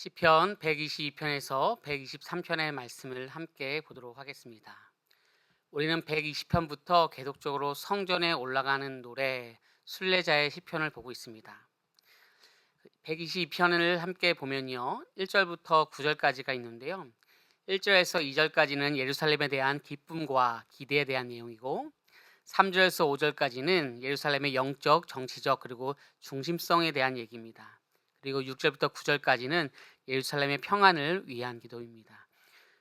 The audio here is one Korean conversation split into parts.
시편 122편에서 123편의 말씀을 함께 보도록 하겠습니다. 우리는 120편부터 계속적으로 성전에 올라가는 노래 순례자의 시편을 보고 있습니다. 122편을 함께 보면요. 1절부터 9절까지가 있는데요. 1절에서 2절까지는 예루살렘에 대한 기쁨과 기대에 대한 내용이고 3절에서 5절까지는 예루살렘의 영적, 정치적 그리고 중심성에 대한 얘기입니다. 그리고 6절부터 9절까지는 예루살렘의 평안을 위한 기도입니다.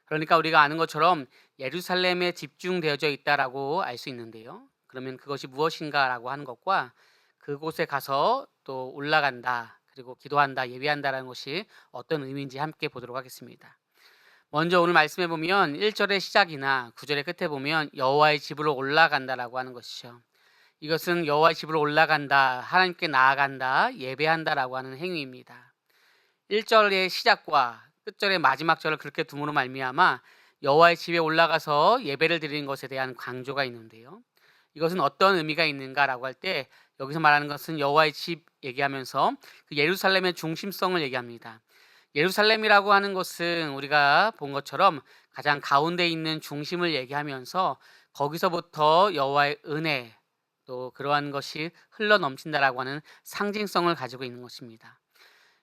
그러니까 우리가 아는 것처럼 예루살렘에 집중되어져 있다라고 알 수 있는데요. 그러면 그것이 무엇인가라고 하는 것과 그곳에 가서 또 올라간다, 그리고 기도한다, 예배한다라는 것이 어떤 의미인지 함께 보도록 하겠습니다. 먼저 오늘 말씀해 보면 1절의 시작이나 9절의 끝에 보면 여호와의 집으로 올라간다라고 하는 것이죠. 이것은 여호와의 집으로 올라간다, 하나님께 나아간다, 예배한다라고 하는 행위입니다. 1절의 시작과 끝절의 마지막 절을 그렇게 둠으로 말미암아 여호와의 집에 올라가서 예배를 드리는 것에 대한 강조가 있는데요. 이것은 어떤 의미가 있는가라고 할 때 여기서 말하는 것은 여호와의 집 얘기하면서 그 예루살렘의 중심성을 얘기합니다. 예루살렘이라고 하는 것은 우리가 본 것처럼 가장 가운데 있는 중심을 얘기하면서 거기서부터 여호와의 은혜 또 그러한 것이 흘러 넘친다라고 하는 상징성을 가지고 있는 것입니다.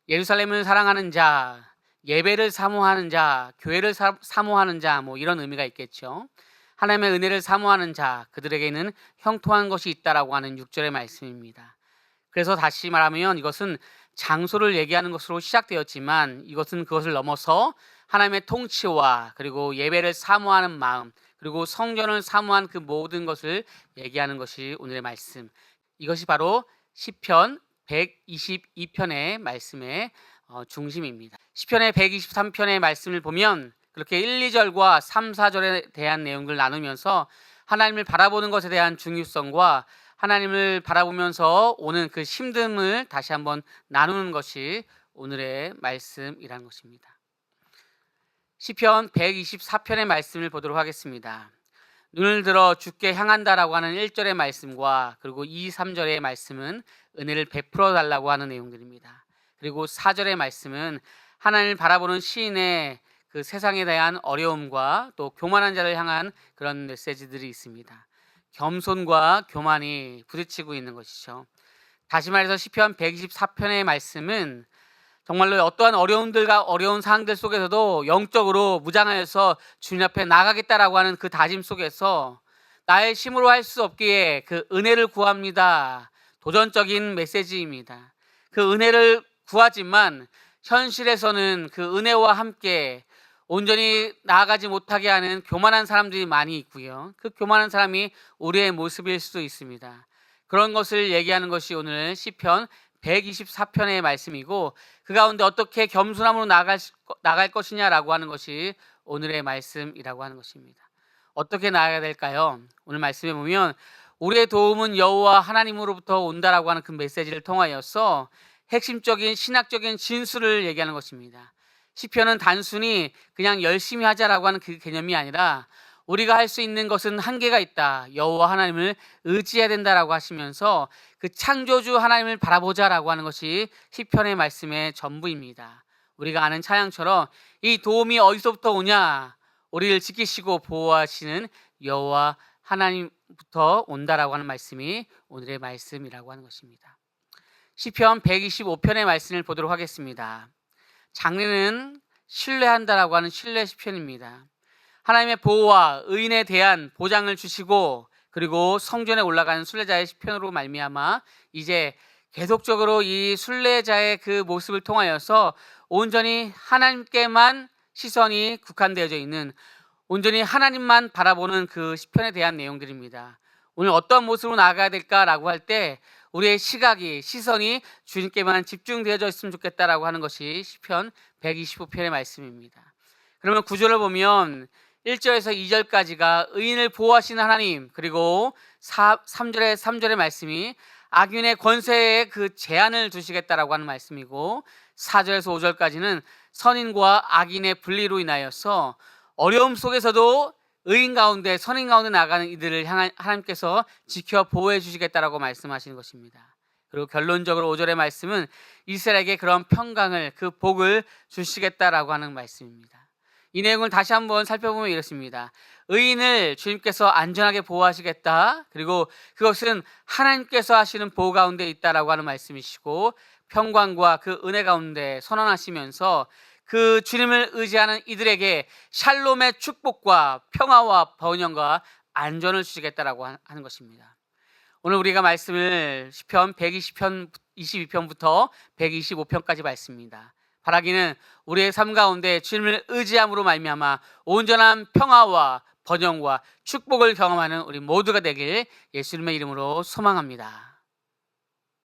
예루살렘을 사랑하는 자, 예배를 사모하는 자, 교회를 사모하는 자, 뭐 이런 의미가 있겠죠. 하나님의 은혜를 사모하는 자, 그들에게는 형통한 것이 있다라고 하는 6절의 말씀입니다. 그래서 다시 말하면 이것은 장소를 얘기하는 것으로 시작되었지만 이것은 그것을 넘어서 하나님의 통치와 그리고 예배를 사모하는 마음, 그리고 성전을 사모한 그 모든 것을 얘기하는 것이 오늘의 말씀. 이것이 바로 시편 122편의 말씀의 중심입니다. 시편의 123편의 말씀을 보면 그렇게 1, 2절과 3, 4절에 대한 내용을 나누면서 하나님을 바라보는 것에 대한 중요성과 하나님을 바라보면서 오는 그 힘듦을 다시 한번 나누는 것이 오늘의 말씀이라는 것입니다. 시편 124편의 말씀을 보도록 하겠습니다. 눈을 들어 주께 향한다라고 하는 1절의 말씀과 그리고 2, 3절의 말씀은 은혜를 베풀어 달라고 하는 내용들입니다. 그리고 4절의 말씀은 하나님을 바라보는 시인의 그 세상에 대한 어려움과 또 교만한 자를 향한 그런 메시지들이 있습니다. 겸손과 교만이 부딪히고 있는 것이죠. 다시 말해서 시편 124편의 말씀은 정말로 어떠한 어려움들과 어려운 상황들 속에서도 영적으로 무장하여서 주님 앞에 나가겠다라고 하는 그 다짐 속에서 나의 힘으로 할 수 없기에 그 은혜를 구합니다. 도전적인 메시지입니다. 그 은혜를 구하지만 현실에서는 그 은혜와 함께 온전히 나아가지 못하게 하는 교만한 사람들이 많이 있고요. 그 교만한 사람이 우리의 모습일 수도 있습니다. 그런 것을 얘기하는 것이 오늘 시편 124편의 말씀이고 그 가운데 어떻게 겸손함으로 나갈 것이냐라고 하는 것이 오늘의 말씀이라고 하는 것입니다. 어떻게 나아가야 될까요? 오늘 말씀에 보면 우리의 도움은 여호와 하나님으로부터 온다라고 하는 그 메시지를 통하여서 핵심적인 신학적인 진수를 얘기하는 것입니다. 시편은 단순히 그냥 열심히 하자라고 하는 그 개념이 아니라 우리가 할 수 있는 것은 한계가 있다. 여호와 하나님을 의지해야 된다라고 하시면서 그 창조주 하나님을 바라보자라고 하는 것이 시편의 말씀의 전부입니다. 우리가 아는 찬양처럼 이 도움이 어디서부터 오냐? 우리를 지키시고 보호하시는 여호와 하나님부터 온다라고 하는 말씀이 오늘의 말씀이라고 하는 것입니다. 시편 125편의 말씀을 보도록 하겠습니다. 장르는 신뢰한다라고 하는 신뢰 시편입니다. 하나님의 보호와 의인에 대한 보장을 주시고 그리고 성전에 올라가는 순례자의 시편으로 말미암아 이제 계속적으로 이 순례자의 그 모습을 통하여서 온전히 하나님께만 시선이 국한되어져 있는 온전히 하나님만 바라보는 그 시편에 대한 내용들입니다. 오늘 어떤 모습으로 나아가야 될까라고 할 때 우리의 시선이 주님께만 집중되어져 있으면 좋겠다라고 하는 것이 시편 125편의 말씀입니다. 그러면 구절을 보면 1절에서 2절까지가 의인을 보호하시는 하나님, 그리고 3절의 말씀이 악인의 권세에 그 제한을 두시겠다라고 하는 말씀이고 4절에서 5절까지는 선인과 악인의 분리로 인하여서 어려움 속에서도 의인 가운데 선인 가운데 나가는 이들을 향한 하나님께서 지켜 보호해 주시겠다라고 말씀하시는 것입니다. 그리고 결론적으로 5절의 말씀은 이스라엘에게 그런 평강을, 그 복을 주시겠다라고 하는 말씀입니다. 이 내용을 다시 한번 살펴보면 이렇습니다. 의인을 주님께서 안전하게 보호하시겠다. 그리고 그것은 하나님께서 하시는 보호 가운데 있다라고 하는 말씀이시고, 평강과 그 은혜 가운데 선언하시면서 그 주님을 의지하는 이들에게 샬롬의 축복과 평화와 번영과 안전을 주시겠다라고 하는 것입니다. 오늘 우리가 말씀을 시편 120편 22편부터 125편까지 말씀입니다. 바라기는 우리의 삶 가운데 주님을 의지함으로 말미암아 온전한 평화와 번영과 축복을 경험하는 우리 모두가 되길 예수님의 이름으로 소망합니다.